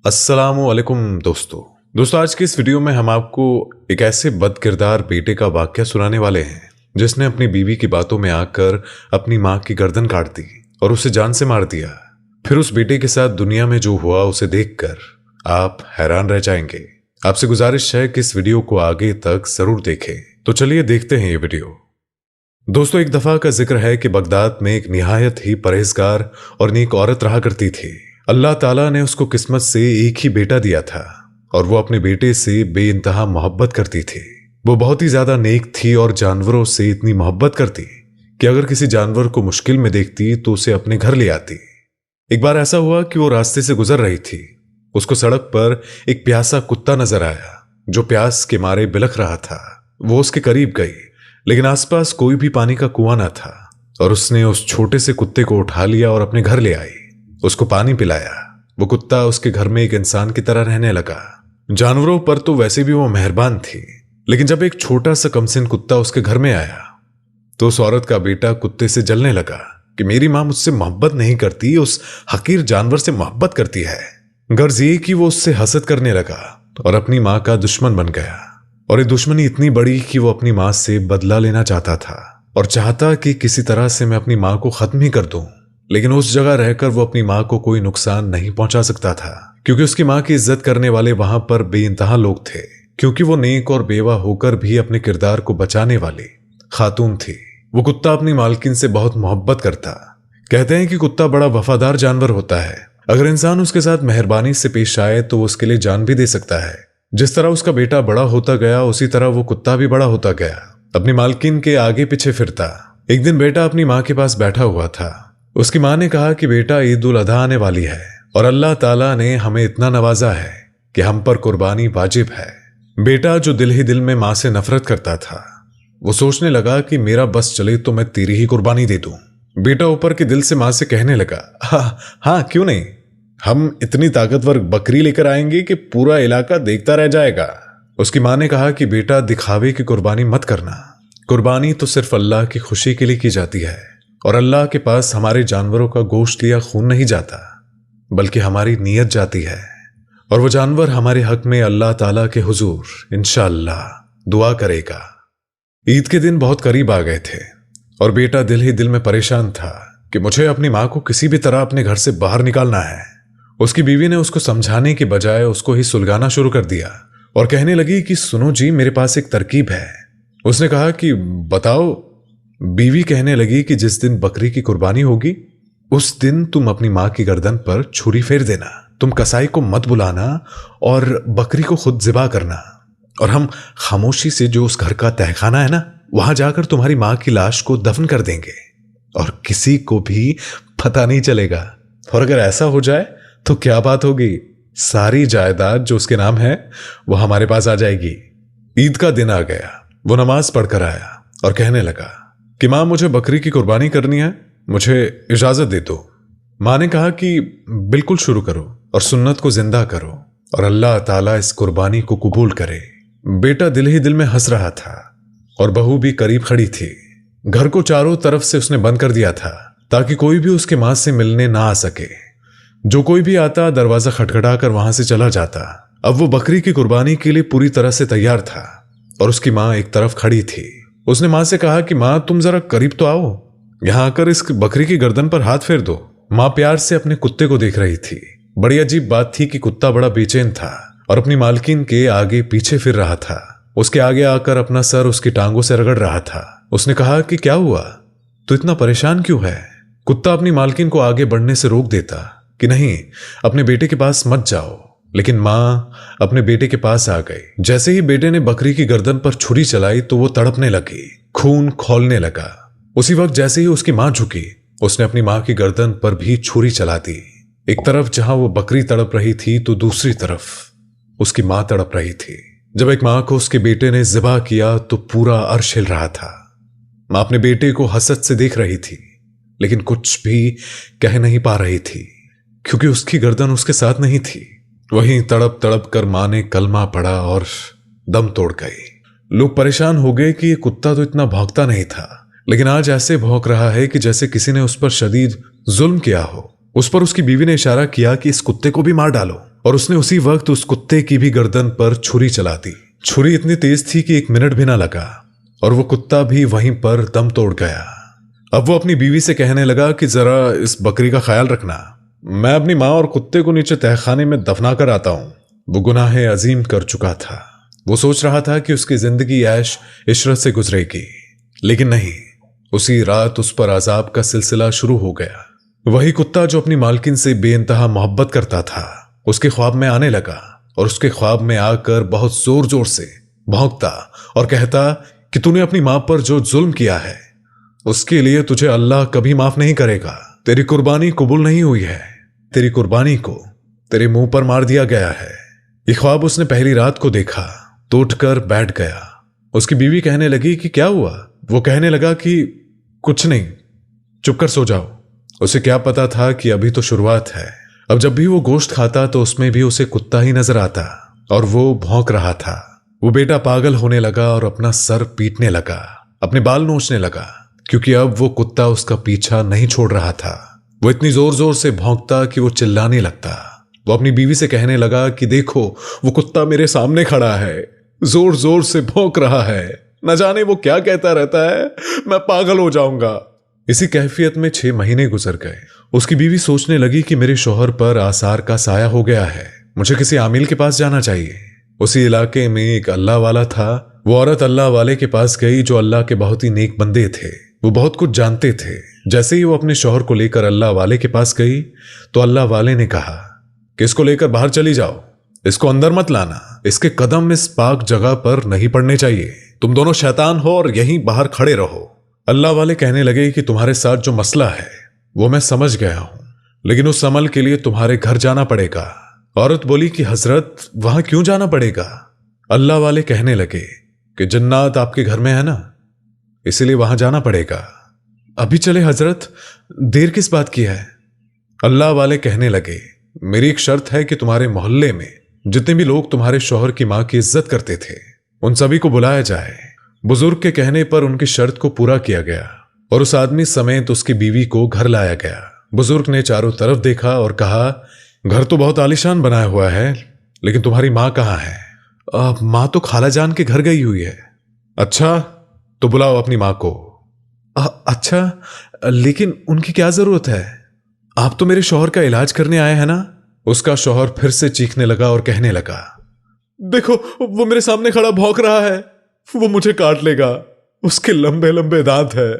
अस्सलामु अलैकुम दोस्तों आज की इस वीडियो में हम आपको एक ऐसे बदकिरदार बेटे का वाकया सुनाने वाले हैं जिसने अपनी बीवी की बातों में आकर अपनी माँ की गर्दन काट दी और उसे जान से मार दिया। फिर उस बेटे के साथ दुनिया में जो हुआ उसे देखकर आप हैरान रह जाएंगे। आपसे गुजारिश है कि इस वीडियो को आगे तक जरूर देखें। तो चलिए देखते हैं ये वीडियो। दोस्तों, एक दफा का जिक्र है कि बगदाद में एक निहायत ही परहेजगार और नेक औरत रहा करती थी। अल्लाह ताला ने उसको किस्मत से एक ही बेटा दिया था और वो अपने बेटे से बेइंतहा मोहब्बत करती थी। वो बहुत ही ज्यादा नेक थी और जानवरों से इतनी मोहब्बत करती कि अगर किसी जानवर को मुश्किल में देखती तो उसे अपने घर ले आती। एक बार ऐसा हुआ कि वो रास्ते से गुजर रही थी। उसको सड़क पर एक प्यासा कुत्ता नजर आया जो प्यास के मारे बिलख रहा था। वो उसके करीब गई, लेकिन आसपास कोई भी पानी का कुआं न था और उसने उस छोटे से कुत्ते को उठा लिया और अपने घर ले आई। उसको पानी पिलाया। वो कुत्ता उसके घर में एक इंसान की तरह रहने लगा। जानवरों पर तो वैसे भी वो मेहरबान थी, लेकिन जब एक छोटा सा कमसिन कुत्ता उसके घर में आया तो उस औरत का बेटा कुत्ते से जलने लगा कि मेरी माँ मुझसे मोहब्बत नहीं करती, उस हकीर जानवर से मोहब्बत करती है। गर्ज ये कि वो उससे हसद करने लगा और अपनी माँ का दुश्मन बन गया। और ये दुश्मनी इतनी बड़ी कि वो अपनी माँ से बदला लेना चाहता था और चाहता कि किसी तरह से मैं अपनी माँ को खत्म ही कर दूं। लेकिन उस जगह रहकर वो अपनी माँ को कोई नुकसान नहीं पहुंचा सकता था, क्योंकि उसकी माँ की इज्जत करने वाले वहां पर बेइंतहा लोग थे। क्योंकि वो नेक और बेवा होकर भी अपने किरदार को बचाने वाली खातून थी। वो कुत्ता अपनी मालकिन से बहुत मोहब्बत करता। कहते हैं कि कुत्ता बड़ा वफादार जानवर होता है। अगर इंसान उसके साथ मेहरबानी से पेश आए तो वो उसके लिए जान भी दे सकता है। जिस तरह उसका बेटा बड़ा होता गया उसी तरह वो कुत्ता भी बड़ा होता गया, अपनी मालकिन के आगे पीछे फिरता। एक दिन बेटा अपनी माँ के पास बैठा हुआ था। उसकी माँ ने कहा कि बेटा, ईद उल अधा आने वाली है और अल्लाह ताला ने हमें इतना नवाजा है कि हम पर कुर्बानी वाजिब है। बेटा, जो दिल ही दिल में माँ से नफरत करता था, वो सोचने लगा कि मेरा बस चले तो मैं तेरी ही कुर्बानी दे दूं। बेटा ऊपर के दिल से माँ से कहने लगा, हाँ क्यों नहीं, हम इतनी ताकतवर बकरी लेकर आएंगे कि पूरा इलाका देखता रह जाएगा। उसकी माँ ने कहा कि बेटा, दिखावे की कुर्बानी मत करना। कुर्बानी तो सिर्फ अल्लाह की खुशी के लिए की जाती है और अल्लाह के पास हमारे जानवरों का गोश्त या खून नहीं जाता, बल्कि हमारी नीयत जाती है। और वो जानवर हमारे हक में अल्लाह ताला के हुजूर इंशाअल्लाह दुआ करेगा। ईद के दिन बहुत करीब आ गए थे और बेटा दिल ही दिल में परेशान था कि मुझे अपनी माँ को किसी भी तरह अपने घर से बाहर निकालना है। उसकी बीवी ने उसको समझाने की बजाय उसको ही सुलगाना शुरू कर दिया और कहने लगी कि सुनो जी, मेरे पास एक तरकीब है। उसने कहा कि बताओ। बीवी कहने लगी कि जिस दिन बकरी की कुर्बानी होगी उस दिन तुम अपनी माँ की गर्दन पर छुरी फेर देना। तुम कसाई को मत बुलाना और बकरी को खुद ज़िबा करना और हम खामोशी से जो उस घर का तहखाना है ना, वहां जाकर तुम्हारी माँ की लाश को दफन कर देंगे और किसी को भी पता नहीं चलेगा। और अगर ऐसा हो जाए तो क्या बात होगी, सारी जायदाद जो उसके नाम है वो हमारे पास आ जाएगी। ईद का दिन आ गया। वो नमाज पढ़कर आया और कहने लगा कि माँ, मुझे बकरी की कुर्बानी करनी है, मुझे इजाजत दे दो। माँ ने कहा कि बिल्कुल शुरू करो और सुन्नत को जिंदा करो और अल्लाह ताला इस कुर्बानी को कबूल करे। बेटा दिल ही दिल में हंस रहा था और बहू भी करीब खड़ी थी। घर को चारों तरफ से उसने बंद कर दिया था ताकि कोई भी उसके माँ से मिलने ना आ सके। जो कोई भी आता दरवाजा खटखटा कर वहां से चला जाता। अब वो बकरी की कुर्बानी के लिए पूरी तरह से तैयार था और उसकी माँ एक तरफ खड़ी थी। उसने माँ से कहा कि माँ, तुम जरा करीब तो आओ, यहां आकर इस बकरी की गर्दन पर हाथ फेर दो। माँ प्यार से अपने कुत्ते को देख रही थी। बड़ी अजीब बात थी कि कुत्ता बड़ा बेचैन था और अपनी मालकिन के आगे पीछे फिर रहा था। उसके आगे आकर अपना सर उसकी टांगों से रगड़ रहा था। उसने कहा कि क्या हुआ, तू इतना परेशान क्यों है? कुत्ता अपनी मालकिन को आगे बढ़ने से रोक देता कि नहीं, अपने बेटे के पास मत जाओ। लेकिन माँ अपने बेटे के पास आ गई। जैसे ही बेटे ने बकरी की गर्दन पर छुरी चलाई तो वो तड़पने लगी, खून खौलने लगा। उसी वक्त जैसे ही उसकी माँ झुकी, उसने अपनी माँ की गर्दन पर भी छुरी चला दी। एक तरफ जहां वो बकरी तड़प रही थी तो दूसरी तरफ उसकी माँ तड़प रही थी। जब एक माँ को उसके बेटे ने ज़िबा किया तो पूरा अर्श हिल रहा था। माँ अपने बेटे को हसद से देख रही थी, लेकिन कुछ भी कह नहीं पा रही थी क्योंकि उसकी गर्दन उसके साथ नहीं थी। वहीं तड़प तड़प कर माँ ने कलमा पढ़ा और दम तोड़ गई। लोग परेशान हो गए कि ये कुत्ता तो इतना भौंकता नहीं था, लेकिन आज ऐसे भौंक रहा है कि जैसे किसी ने उस पर शदीद जुल्म किया हो। उस पर उसकी बीवी ने इशारा किया कि इस कुत्ते को भी मार डालो। और उसने उसी वक्त उस कुत्ते की भी गर्दन पर छुरी चला दी। छुरी इतनी तेज थी कि 1 मिनट भी ना लगा और वो कुत्ता भी वहीं पर दम तोड़ गया। अब वो अपनी बीवी से कहने लगा कि जरा इस बकरी का ख्याल रखना, मैं अपनी माँ और कुत्ते को नीचे तहखाने में दफना कर आता हूँ। वो गुनाह अजीम कर चुका था। वो सोच रहा था कि उसकी जिंदगी ऐश इशरत से गुजरेगी, लेकिन नहीं, उसी रात उस पर अजाब का सिलसिला शुरू हो गया। वही कुत्ता जो अपनी मालकिन से बेइंतहा मोहब्बत करता था, उसके ख्वाब में आने लगा और उसके ख्वाब में आकर बहुत जोर जोर से भौंकता और कहता कि तूने अपनी मां पर जो जुल्म किया है उसके लिए तुझे अल्लाह कभी माफ नहीं करेगा। तेरी कुर्बानी कबूल नहीं हुई है, तेरी कुर्बानी को तेरे मुंह पर मार दिया गया है। ये ख्वाब उसने पहली रात को देखा तो उठकर बैठ गया। उसकी बीवी कहने लगी कि क्या हुआ? वो कहने लगा कि कुछ नहीं, चुप कर सो जाओ। उसे क्या पता था कि अभी तो शुरुआत है। अब जब भी वो गोश्त खाता तो उसमें भी उसे कुत्ता ही नजर आता और वो भौंक रहा था। वो बेटा पागल होने लगा और अपना सर पीटने लगा, अपने बाल नोचने लगा, क्योंकि अब वो कुत्ता उसका पीछा नहीं छोड़ रहा था। वो इतनी जोर जोर से भौंकता कि वो चिल्लाने लगता। वो अपनी बीवी से कहने लगा कि देखो, वो कुत्ता मेरे सामने खड़ा है, जोर जोर से भौंक रहा है, न जाने वो क्या कहता रहता है, मैं पागल हो जाऊंगा। इसी कैफियत में 6 महीने गुजर गए। उसकी बीवी सोचने लगी कि मेरे शौहर पर आसार का साया हो गया है, मुझे किसी आमिल के पास जाना चाहिए। उसी इलाके में एक अल्लाह वाला था। वो औरत अल्लाह वाले के पास गई जो अल्लाह के बहुत ही नेक बंदे थे। वो बहुत कुछ जानते थे। जैसे ही वो अपने शौहर को लेकर अल्लाह वाले के पास गई तो अल्लाह वाले ने कहा कि इसको लेकर बाहर चली जाओ, इसको अंदर मत लाना, इसके कदम इस पाक जगह पर नहीं पड़ने चाहिए, तुम दोनों शैतान हो और यहीं बाहर खड़े रहो। अल्लाह वाले कहने लगे कि तुम्हारे साथ जो मसला है वो मैं समझ गया हूं, लेकिन उस अमल के लिए तुम्हारे घर जाना पड़ेगा। औरत बोली कि हजरत, वहां क्यों जाना पड़ेगा? अल्लाह वाले कहने लगे कि जन्नत आपके घर में है ना, इसीलिए वहां जाना पड़ेगा। अभी चले हजरत, देर किस बात की है? अल्लाह वाले कहने लगे, मेरी एक शर्त है कि तुम्हारे मोहल्ले में जितने भी लोग तुम्हारे शौहर की मां की इज्जत करते थे उन सभी को बुलाया जाए। बुजुर्ग के कहने पर उनकी शर्त को पूरा किया गया और उस आदमी समेत उसकी बीवी को घर लाया गया। बुजुर्ग ने चारों तरफ देखा और कहा, घर तो बहुत आलीशान बनाया हुआ है, लेकिन तुम्हारी मां कहाँ है? मां तो खाला जान के घर गई हुई है। अच्छा, तो बुलाओ अपनी मां को। अच्छा, लेकिन उनकी क्या जरूरत है? आप तो मेरे शौहर का इलाज करने आए हैं ना? उसका शौहर फिर से चीखने लगा और कहने लगा, देखो, वो मेरे सामने खड़ा भौंक रहा है, वो मुझे काट लेगा, उसके लंबे लंबे दांत है,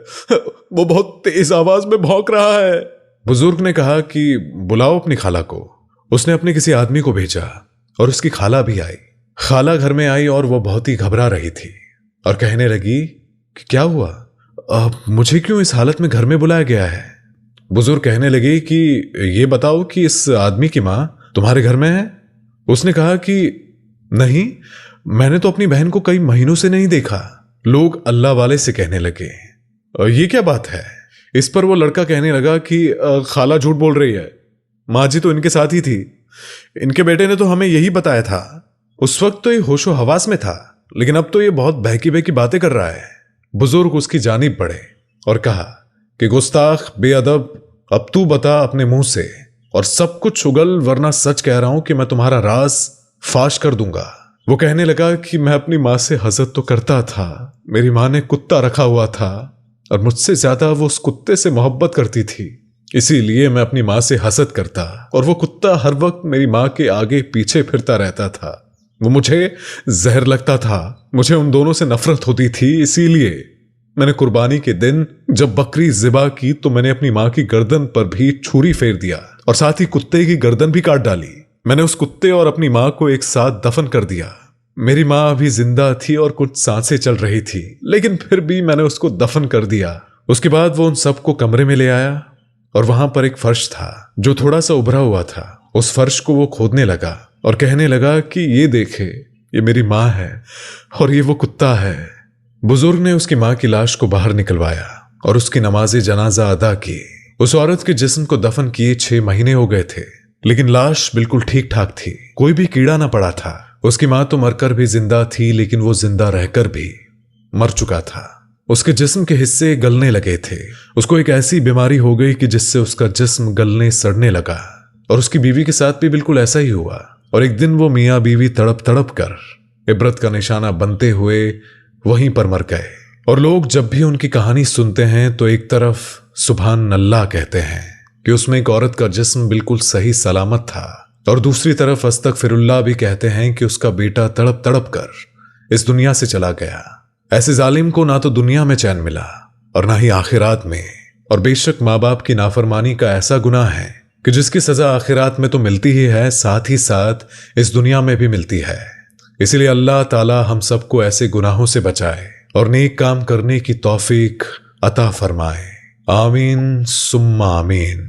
वो बहुत तेज आवाज में भौंक रहा है। बुजुर्ग ने कहा कि बुलाओ अपनी खाला को। उसने अपने किसी आदमी को भेजा और उसकी खाला भी आई। खाला घर में आई और वो बहुत ही घबरा रही थी और कहने लगी कि क्या हुआ, मुझे क्यों इस हालत में घर में बुलाया गया है? बुजुर्ग कहने लगे कि ये बताओ कि इस आदमी की मां तुम्हारे घर में है? उसने कहा कि नहीं, मैंने तो अपनी बहन को कई महीनों से नहीं देखा। लोग अल्लाह वाले से कहने लगे, ये क्या बात है? इस पर वो लड़का कहने लगा कि खाला झूठ बोल रही है, माँ जी तो इनके साथ ही थी, इनके बेटे ने तो हमें यही बताया था। उस वक्त तो ये होशो हवास में था, लेकिन अब तो ये बहुत बहकी बहकी बातें कर रहा है। बुजुर्ग उसकी जानिब बढ़े और कहा कि गुस्ताख, बेअदब, अब तू बता अपने मुंह से और सब कुछ उगल, वरना सच कह रहा हूं कि मैं तुम्हारा राज फाश कर दूंगा। वो कहने लगा कि मैं अपनी मां से हसद तो करता था, मेरी मां ने कुत्ता रखा हुआ था और मुझसे ज्यादा वो उस कुत्ते से मोहब्बत करती थी, इसीलिए मैं अपनी मां से हसद करता और वो कुत्ता हर वक्त मेरी मां के आगे पीछे फिरता रहता था। वो मुझे जहर लगता था, मुझे उन दोनों से नफरत होती थी, इसीलिए मैंने कुर्बानी के दिन जब बकरी ज़िबा की तो मैंने अपनी मां की गर्दन पर भी छुरी फेर दिया और साथ ही कुत्ते की गर्दन भी काट डाली। मैंने उस कुत्ते और अपनी मां को एक साथ दफन कर दिया। मेरी मां अभी जिंदा थी और कुछ सांसें चल रही थी, लेकिन फिर भी मैंने उसको दफन कर दिया। उसके बाद वो उन सबको कमरे में ले आया और वहां पर एक फर्श था जो थोड़ा सा उभरा हुआ था। उस फर्श को वो खोदने लगा और कहने लगा कि ये देखे, ये मेरी मां है और ये वो कुत्ता है। बुजुर्ग ने उसकी मां की लाश को बाहर निकलवाया और उसकी नमाज जनाजा अदा की। उस औरत के जिस्म को दफन किए 6 महीने हो गए थे, लेकिन लाश बिल्कुल ठीक ठाक थी, कोई भी कीड़ा ना पड़ा था। उसकी मां तो मरकर भी जिंदा थी, लेकिन वो जिंदा रहकर भी मर चुका था। उसके जिस्म के हिस्से गलने लगे थे। उसको एक ऐसी बीमारी हो गई कि जिससे उसका जिस्म गलने सड़ने लगा और उसकी बीवी के साथ भी बिल्कुल ऐसा ही हुआ। और एक दिन वो मियाँ बीवी तड़प तड़प कर इबरत का निशाना बनते हुए वहीं पर मर गए। और लोग जब भी उनकी कहानी सुनते हैं तो एक तरफ सुभान अल्लाह कहते हैं कि उसमें एक औरत का जिस्म बिल्कुल सही सलामत था, और दूसरी तरफ अस्तगफिरुल्लाह भी कहते हैं कि उसका बेटा तड़प तड़प कर इस दुनिया से चला गया। ऐसे जालिम को ना तो दुनिया में चैन मिला और ना ही आखिरात में। और बेशक माँ बाप की नाफरमानी का ऐसा गुनाह है कि जिसकी सजा आखिरात में तो मिलती ही है, साथ ही साथ इस दुनिया में भी मिलती है। इसीलिए अल्लाह ताला हम सबको ऐसे गुनाहों से बचाए और नेक काम करने की तौफीक अता फरमाए। आमीन सुम्मा आमीन।